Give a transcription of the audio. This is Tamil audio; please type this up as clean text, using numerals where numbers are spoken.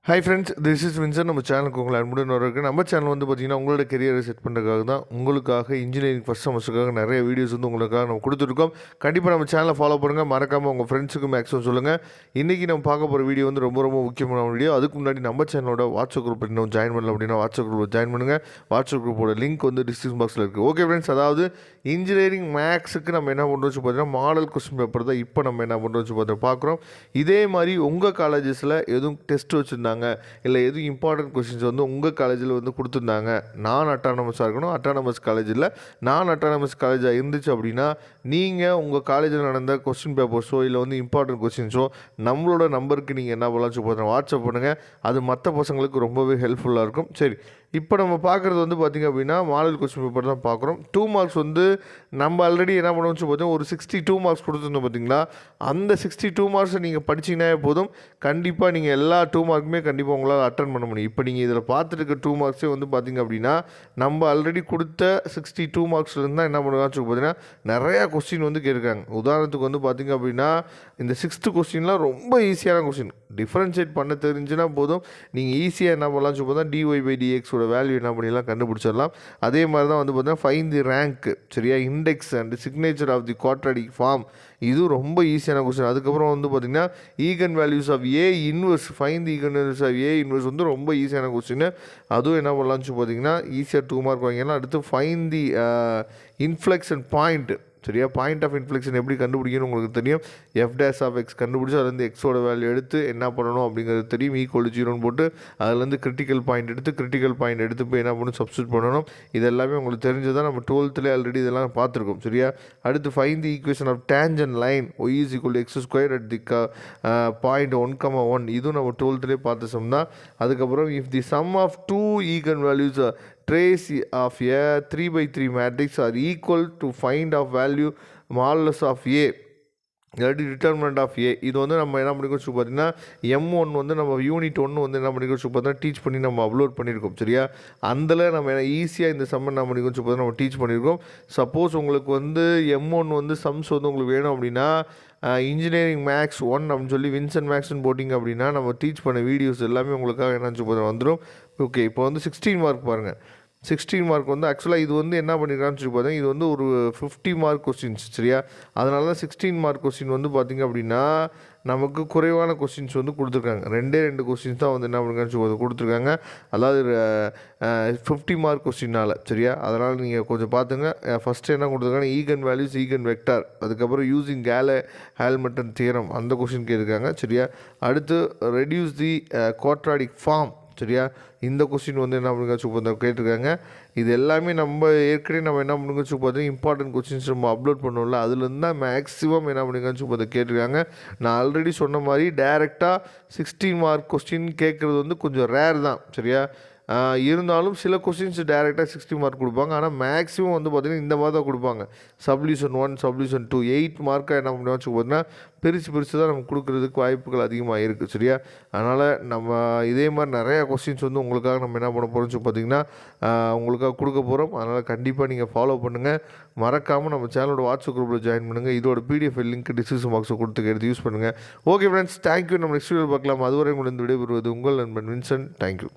ஹாய் ஃப்ரெண்ட்ஸ், திஸ் இஸ் வின்சன். நம்ம சேனலுக்கு உங்களை அன்புடன் வரவேற்கிறேன். நம்ம சேனல் வந்து பார்த்திங்கன்னா உங்களோட கெரியரை செட் பண்ணுறதுக்காக தான், உங்களுக்காக இன்ஜினியரிங் ஃபஸ்ட் செமஸ்டருக்காக நிறைய வீடியோஸ் வந்து உங்களுக்காக நம்ம கொடுத்துருக்கோம். கண்டிப்பாக நம்ம சேனலை ஃபாலோ பண்ணுங்கள், மறக்காமல் உங்கள் ஃப்ரெண்ட்ஸுக்கு மேக்ஸிமம் சொல்லுங்கள். இன்றைக்கி நம்ம பார்க்க போகிற வீடியோ வந்து ரொம்ப ரொம்ப முக்கியமான வீடியோ. அதுக்கு முன்னாடி நம்ம சேனலோட வாட்ஸ்அப் குரூப் இன்னும் ஜாயின் பண்ணல அப்படின்னா வாட்ஸ்அப் குரூப்பில் ஜாயின் பண்ணுங்கள். வாட்ஸ்அப் குரூப்போட லிங்க் வந்து டிஸ்கிரிப்ஷன் பாக்ஸில் இருக்குது. ஓகே ஃப்ரெண்ட்ஸ், அதாவது இன்ஜினியரிங் மேக்ஸுக்கு நம்ம என்ன பண்ணுறோம் பார்த்தீங்கன்னா மாடல் கொஸ்டின் பேப்பர் தான் இப்போ நம்ம என்ன பண்ணுறோம் பார்க்குறோம். இதே மாதிரி உங்கள் காலேஜஸில் எதுவும் டெஸ்ட் வச்சுருந்தாங்க, இல்லை எதுவும் இம்பார்ட்டன்ட் கொஸ்டின்ஸ் வந்து உங்கள் காலேஜில் வந்து கொடுத்துருந்தாங்க, நான் அட்டானமஸாக இருக்கணும், அட்டானமஸ் காலேஜில் நான் அட்டானமஸ் காலேஜாக இருந்துச்சு அப்படின்னா நீங்கள் உங்கள் காலேஜில் நடந்த கொஸ்டின் பேப்பர்ஸோ இல்லை வந்து இம்பார்ட்டன்ட் கொஸ்டின்ஸோ நம்மளோட நம்பருக்கு நீங்கள் என்ன பண்ணலாம் பார்த்தீங்கன்னா வாட்ஸ்அப் பண்ணுங்கள். அது மற்ற பசங்களுக்கு ரொம்பவே ஹெல்ப்ஃபுல்லாக இருக்கும். சரி, இப்போ நம்ம பார்க்குறது வந்து பார்த்திங்க அப்படின்னா மாடல் கொஸ்டின் பேப்பர் தான் பார்க்குறோம். 2 மார்க்ஸ் வந்து நம்ம ஆல்ரெடி என்ன பண்ணுவோம் பார்த்தீங்கன்னா ஒரு 62 மார்க்ஸ் கொடுத்துருந்தோம் பார்த்தீங்களா. அந்த 62 மார்க்ஸை நீங்கள் படிச்சிங்கன்னா போதும், கண்டிப்பாக நீங்கள் எல்லா 2 மார்க்குமே கண்டிப்பாக உங்களால் அட்டன் பண்ண முடியும். இப்போ நீங்கள் இதில் பார்த்துட்டு இருக்க 2 மார்க்ஸே வந்து பார்த்திங்க அப்படின்னா நம்ம ஆல்ரெடி கொடுத்த 62 மார்க்ஸ்லேருந்து தான் என்ன பண்ணுவாங்க பார்த்தீங்கன்னா நிறையா கொஸ்டின் வந்து கேட்குறாங்க. உதாரணத்துக்கு வந்து பார்த்திங்க அப்படின்னா இந்த 6th கொஸ்டின்லாம் ரொம்ப ஈஸியான கொஸ்டின். டிஃப்ரென்ஷியேட் பண்ண தெரிஞ்சுன்னா போதும், நீங்கள் ஈஸியாக என்ன பண்ணலாம் பார்த்தா dy/dx வேல்யூ என்ன பண்ணிடலாம் கண்டுபிடிச்சிடலாம். அதே மாதிரி தான் வந்து பார்த்தீங்கன்னா ஃபைண்ட் தி ரேங்க், சரியா, index and signature of the quadratic form, இது ரொம்ப ஈஸியான கொஸ்டின். அதுக்கப்புறம் வந்து பார்த்திங்கன்னா eigen values of A inverse, find the eigen values of A inverse வந்து ரொம்ப ஈஸியான கொஸ்டின். அதுவும் என்ன பண்ணலாம்னு பார்த்தீங்கன்னா ஈஸியாக 2 மார்க் வாங்கிடலாம். அடுத்து ஃபைண்ட் தி இன்ஃப்ளெக்ஷன் பாயிண்ட், சரியா, பாயிண்ட் ஆஃப் இன்ஃப்ளெக்ஷன் எப்படி கண்டுபிடிக்கணும் உங்களுக்கு தெரியும். f' கண்டுபிடிச்சி அதுலேருந்து எக்ஸோட வேல்யூ எடுத்து என்ன பண்ணணும் அப்படிங்கிறது தெரியும். =0 போட்டு அதுலேருந்து கிரிட்டிக்கல் பாயிண்ட் எடுத்து போய் என்ன பண்ணணும் சப்ஸ்டியூட் பண்ணணும். இது எல்லாமே உங்களுக்கு தெரிஞ்சதான், நம்ம 12th ஆல்ரெடி இதெல்லாம் பார்த்துருக்கோம், சரியா. அடுத்து find the equation of tangent line y = x² at the point 1,1, இதுவும் நம்ம 12th பார்த்த சம் தான். அதுக்கப்புறம் if the sum of 2 eigen values trace of a 3/3 matrix are equal to find of value modulus of a, இல்லாட்டி டிட்டர்மினன்ட் ஆஃப் ஏ. இது வந்து நம்ம என்ன பண்ணிக்கணும் பார்த்தீங்கன்னா M1 வந்து நம்ம யூனிட் 1 வந்து என்ன பண்ணிக்கணும் பார்த்தீங்கன்னா டீச் பண்ணி நம்ம அப்லோட் பண்ணியிருக்கோம், சரியா. அதில் நம்ம ஈஸியாக இந்த சம் என்ன பண்ணிக்கணும் பார்த்தீங்கன்னா நம்ம டீச் பண்ணியிருக்கோம். சப்போஸ் உங்களுக்கு வந்து M1 வந்து சம்ஸ் வந்து உங்களுக்கு வேணும் அப்படின்னா இன்ஜினியரிங் மேக்ஸ் 1 அப்படின்னு சொல்லி வின்சன் மேக்ஸ்ன்னு போட்டிங்க அப்படின்னா நம்ம டீச் பண்ண வீடியோஸ் எல்லாமே உங்களுக்காக என்ன வந்துடும். ஓகே, இப்போ வந்து 16 மார்க் பாருங்கள். 16 மார்க் வந்து ஆக்சுவலாக இது வந்து என்ன பண்ணியிருக்கான்னு சொல்லி பார்த்தீங்கன்னா இது வந்து ஒரு 50 மார்க் கொஸ்டின்ஸ், சரியா. அதனால தான் 16 மார்க் கொஸ்டின் வந்து பார்த்திங்க அப்படின்னா நமக்கு குறைவான கொஸ்டின்ஸ் வந்து கொடுத்துருக்காங்க. 2 கொஸ்டின்ஸ் தான் வந்து என்ன பண்ணிருக்கான்னு கொடுத்துருக்காங்க. அதாவது 50 மார்க் கொஸ்டினால், சரியா. அதனால் நீங்கள் கொஞ்சம் பார்த்துங்க. ஃபஸ்ட்டு என்ன கொடுத்துருக்காங்க, ஈகன் வேல்யூஸ், ஈகன் வெக்டார், அதுக்கப்புறம் யூஸிங் ஹால்மெட்டன் தியரம், அந்த கொஸ்டின் கேட்டிருக்காங்க, சரியா. அடுத்து ரெடியூஸ் தி குவாட்ராடிக் ஃபார்ம், சரியா. இந்த கொஸ்டின் வந்து என்ன பண்ணுங்க கேட்டிருக்காங்க. இது எல்லாமே நம்ம ஏற்கனவே நம்ம என்ன பண்ணுங்க பார்த்தீங்கன்னா இம்பார்ட்டன்ட் கொஸ்டின்ஸ் நம்ம அப்லோட் பண்ணோம்ல, அதுலேருந்து தான் மேக்ஸிமம் என்ன பண்ணுங்க கேட்டிருக்காங்க. நான் ஆல்ரெடி சொன்ன மாதிரி டைரெக்டாக 16 மார்க் கொஸ்டின் கேட்குறது வந்து கொஞ்சம் ரேர் தான், சரியா. இருந்தாலும் சில கொஸ்டின்ஸ் டைரெக்டாக 60 மார்க் கொடுப்பாங்க. ஆனால் மேக்ஸிமம் வந்து பார்த்திங்கன்னா இந்த மாதிரி தான் கொடுப்பாங்க. சப்டிவிஷன் 1, சப்டிவிஷன் 2, 8 மார்க்காக என்ன பண்ணுவோம் பார்த்தீங்கன்னா பிரித்து தான் நமக்கு கொடுக்குறதுக்கு வாய்ப்புகள் அதிகமாக இருக்குது, சரியா. அதனால் நம்ம இதே மாதிரி நிறையா கொஸ்டின்ஸ் வந்து உங்களுக்காக நம்ம என்ன பண்ண போகிறோம்னு பார்த்திங்கன்னா உங்களுக்காக கொடுக்க போகிறோம். அதனால் கண்டிப்பாக நீங்கள் ஃபாலோ பண்ணுங்கள். மறக்காமல் நம்ம சேனலோட வாட்ஸ்அப் குரூப்பில் ஜாயின் பண்ணுங்கள். இதோட PDF லிங்க் டிஸ்கிரிப்ஷன் பாக்ஸை கொடுத்து எடுத்து யூஸ் பண்ணுங்கள். Okay friends, thank you. நம்ம நெக்ஸ்ட் வீடியோ பார்க்கலாம். அதுவரை உங்களுக்கு விடைபெறுவது உங்கள் நண்பன் வின்சன். தேங்க்யூ.